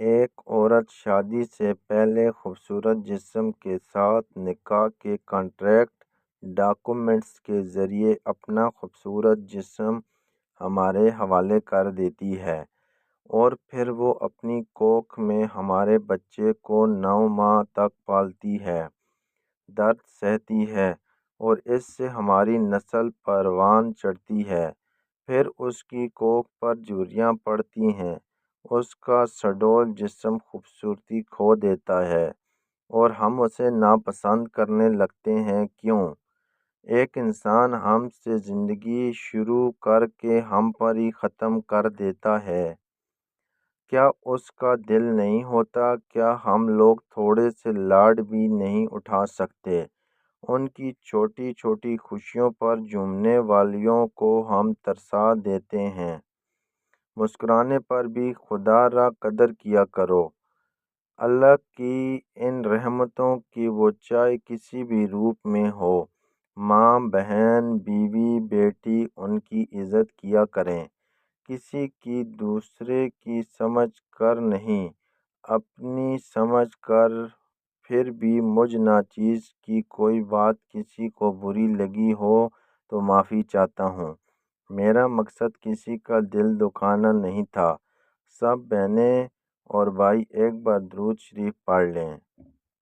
ایک عورت شادی سے پہلے خوبصورت جسم کے ساتھ نکاح کے کانٹریکٹ ڈاکومنٹس کے ذریعے اپنا خوبصورت جسم ہمارے حوالے کر دیتی ہے اور پھر وہ اپنی کوکھ میں ہمارے بچے کو 9 ماہ تک پالتی ہے، درد سہتی ہے اور اس سے ہماری نسل پروان چڑھتی ہے۔ پھر اس کی کوکھ پر جھریاں پڑتی ہیں، اس کا سڈول جسم خوبصورتی کھو دیتا ہے اور ہم اسے ناپسند کرنے لگتے ہیں۔ کیوں؟ ایک انسان ہم سے زندگی شروع کر کے ہم پر ہی ختم کر دیتا ہے۔ کیا اس کا دل نہیں ہوتا؟ کیا ہم لوگ تھوڑے سے لاڈ بھی نہیں اٹھا سکتے؟ ان کی چھوٹی چھوٹی خوشیوں پر جھومنے والیوں کو ہم ترسا دیتے ہیں۔ مسکرانے پر بھی خدا را قدر کیا کرو۔ اللہ کی ان رحمتوں کی وہ چاہے کسی بھی روپ میں ہو، ماں، بہن، بیوی، بیٹی، ان کی عزت کیا کریں۔ کسی کی دوسرے کی سمجھ کر نہیں، اپنی سمجھ کر۔ پھر بھی مجھ ناچیز کی کوئی بات کسی کو بری لگی ہو تو معافی چاہتا ہوں۔ میرا مقصد کسی کا دل دکھانا نہیں تھا۔ سب بہنیں اور بھائی ایک بار درود شریف پڑھ لیں۔